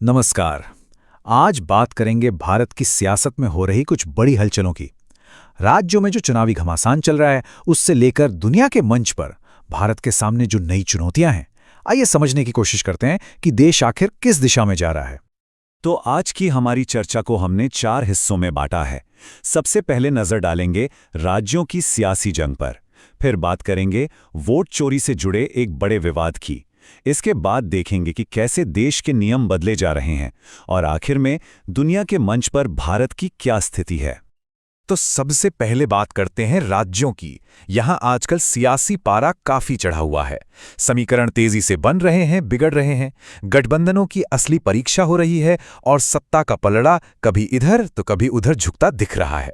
नमस्कार। आज बात करेंगे भारत की सियासत में हो रही कुछ बड़ी हलचलों की। राज्यों में जो चुनावी घमासान चल रहा है, उससे लेकर दुनिया के मंच पर भारत के सामने जो नई चुनौतियां हैं, आइए समझने की कोशिश करते हैं कि देश आखिर किस दिशा में जा रहा है। तो आज की हमारी चर्चा को हमने 4 हिस्सों में बांटा है। सबसे पहले नजर डालेंगे राज्यों की सियासी जंग पर, फिर बात करेंगे वोट चोरी से जुड़े एक बड़े विवाद की। इसके बाद देखेंगे कि कैसे देश के नियम बदले जा रहे हैं और आखिर में दुनिया के मंच पर भारत की क्या स्थिति है। तो सबसे पहले बात करते हैं राज्यों की। यहां आजकल सियासी पारा काफी चढ़ा हुआ है। समीकरण तेजी से बन रहे हैं, बिगड़ रहे हैं। गठबंधनों की असली परीक्षा हो रही है और सत्ता का पलड़ा कभी इधर तो कभी उधर झुकता दिख रहा है।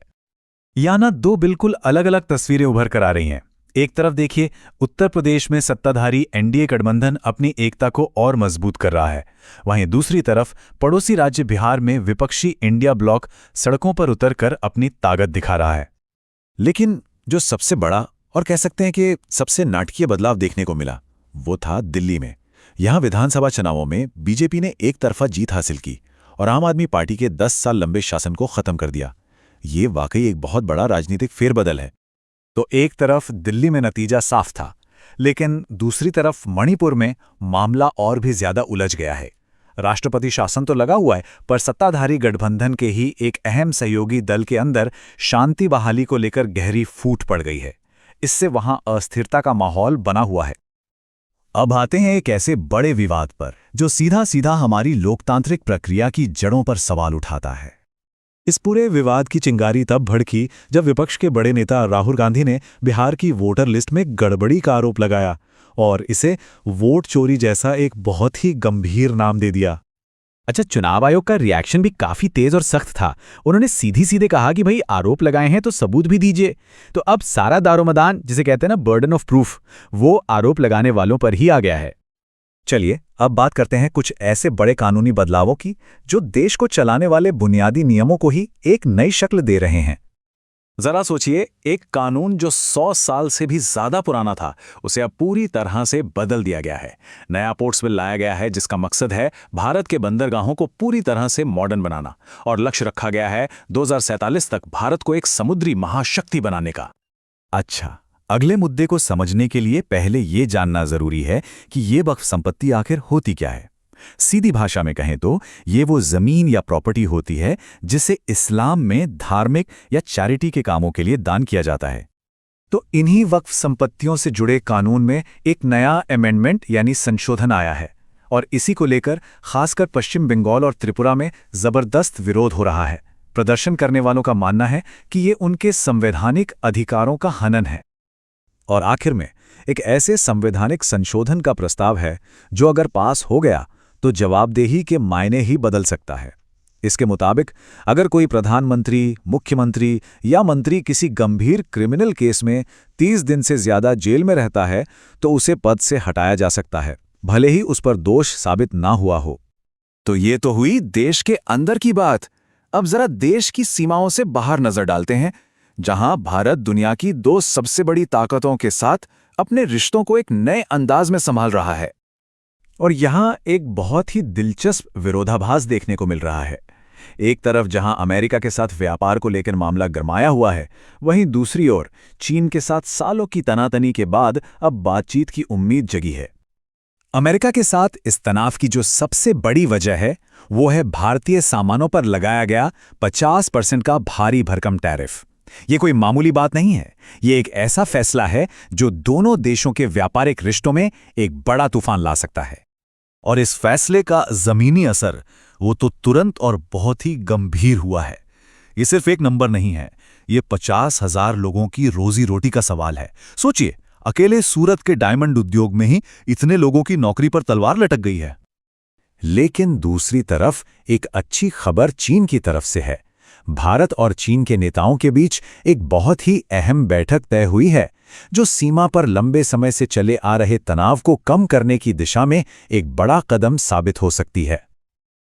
याना दो बिल्कुल अलग अलग तस्वीरें उभर कर आ रही हैं। एक तरफ देखिए, उत्तर प्रदेश में सत्ताधारी एनडीए गठबंधन अपनी एकता को और मजबूत कर रहा है। वहीं दूसरी तरफ पड़ोसी राज्य बिहार में विपक्षी इंडिया ब्लॉक सड़कों पर उतरकर अपनी ताकत दिखा रहा है। लेकिन जो सबसे बड़ा और कह सकते हैं कि सबसे नाटकीय बदलाव देखने को मिला, वो था दिल्ली में। यहां विधानसभा चुनावों में बीजेपी ने एक तरफा जीत हासिल की और आम आदमी पार्टी के 10 साल लंबे शासन को खत्म कर दिया। ये वाकई एक बहुत बड़ा राजनीतिक फेरबदल है। तो एक तरफ दिल्ली में नतीजा साफ था, लेकिन दूसरी तरफ मणिपुर में मामला और भी ज्यादा उलझ गया है। राष्ट्रपति शासन तो लगा हुआ है, पर सत्ताधारी गठबंधन के ही एक अहम सहयोगी दल के अंदर शांति बहाली को लेकर गहरी फूट पड़ गई है। इससे वहां अस्थिरता का माहौल बना हुआ है। अब आते हैं एक ऐसे बड़े विवाद पर जो सीधा सीधा हमारी लोकतांत्रिक प्रक्रिया की जड़ों पर सवाल उठाता है। इस पूरे विवाद की चिंगारी तब भड़की जब विपक्ष के बड़े नेता राहुल गांधी ने बिहार की वोटर लिस्ट में गड़बड़ी का आरोप लगाया और इसे वोट चोरी जैसा एक बहुत ही गंभीर नाम दे दिया। अच्छा, चुनाव आयोग का रिएक्शन भी काफी तेज और सख्त था। उन्होंने सीधी सीधे कहा कि भाई आरोप लगाए हैं तो सबूत भी दीजिए। तो अब सारा दारोमदार, जिसे कहते हैं ना बर्डन ऑफ प्रूफ, वो आरोप लगाने वालों पर ही आ गया है। चलिए अब बात करते हैं कुछ ऐसे बड़े कानूनी बदलावों की जो देश को चलाने वाले बुनियादी नियमों को ही एक नई शक्ल दे रहे हैं। जरा सोचिए, एक कानून जो 100 साल से भी ज्यादा पुराना था, उसे अब पूरी तरह से बदल दिया गया है। नया पोर्ट्स बिल लाया गया है जिसका मकसद है भारत के बंदरगाहों को पूरी तरह से मॉडर्न बनाना, और लक्ष्य रखा गया है 2047 तक भारत को एक समुद्री महाशक्ति बनाने का। अच्छा, अगले मुद्दे को समझने के लिए पहले ये जानना जरूरी है कि ये वक्फ संपत्ति आखिर होती क्या है। सीधी भाषा में कहें तो ये वो जमीन या प्रॉपर्टी होती है जिसे इस्लाम में धार्मिक या चैरिटी के कामों के लिए दान किया जाता है। तो इन्हीं वक्फ संपत्तियों से जुड़े कानून में एक नया अमेंडमेंट यानी संशोधन आया है, और इसी को लेकर खासकर पश्चिम बंगाल और त्रिपुरा में जबरदस्त विरोध हो रहा है। प्रदर्शन करने वालों का मानना है कि ये उनके संवैधानिक अधिकारों का हनन है। और आखिर में एक ऐसे संवैधानिक संशोधन का प्रस्ताव है जो अगर पास हो गया तो जवाबदेही के मायने ही बदल सकता है। इसके मुताबिक अगर कोई प्रधानमंत्री, मुख्यमंत्री या मंत्री किसी गंभीर क्रिमिनल केस में 30 दिन से ज्यादा जेल में रहता है तो उसे पद से हटाया जा सकता है, भले ही उस पर दोष साबित ना हुआ हो। तो ये तो हुई देश के अंदर की बात। अब जरा देश की सीमाओं से बाहर नजर डालते हैं, जहां भारत दुनिया की 2 सबसे बड़ी ताकतों के साथ अपने रिश्तों को एक नए अंदाज में संभाल रहा है। और यहां एक बहुत ही दिलचस्प विरोधाभास देखने को मिल रहा है। एक तरफ जहां अमेरिका के साथ व्यापार को लेकर मामला गरमाया हुआ है, वहीं दूसरी ओर चीन के साथ सालों की तनातनी के बाद अब बातचीत की उम्मीद जगी है। अमेरिका के साथ इस तनाव की जो सबसे बड़ी वजह है, वो है भारतीय सामानों पर लगाया गया 50% का भारी भरकम टैरिफ। ये कोई मामूली बात नहीं है। ये एक ऐसा फैसला है जो दोनों देशों के व्यापारिक रिश्तों में एक बड़ा तूफान ला सकता है। और इस फैसले का जमीनी असर वो तो तुरंत और बहुत ही गंभीर हुआ है। ये सिर्फ एक नंबर नहीं है, ये 50,000 लोगों की रोजी रोटी का सवाल है। सोचिए, अकेले सूरत के डायमंड उद्योग में ही इतने लोगों की नौकरी पर तलवार लटक गई है। लेकिन दूसरी तरफ एक अच्छी खबर चीन की तरफ से है। भारत और चीन के नेताओं के बीच एक बहुत ही अहम बैठक तय हुई है, जो सीमा पर लंबे समय से चले आ रहे तनाव को कम करने की दिशा में एक बड़ा कदम साबित हो सकती है।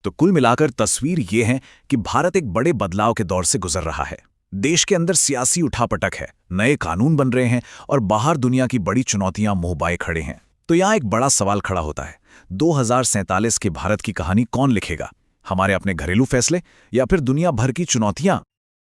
तो कुल मिलाकर तस्वीर ये है कि भारत एक बड़े बदलाव के दौर से गुजर रहा है। देश के अंदर सियासी उठापटक है, नए कानून बन रहे हैं और बाहर दुनिया की बड़ी चुनौतियां मुंह बाए खड़े हैं। तो यहाँ एक बड़ा सवाल खड़ा होता है, 2047 के भारत की कहानी कौन लिखेगा? हमारे अपने घरेलू फैसले या फिर दुनिया भर की चुनौतियां?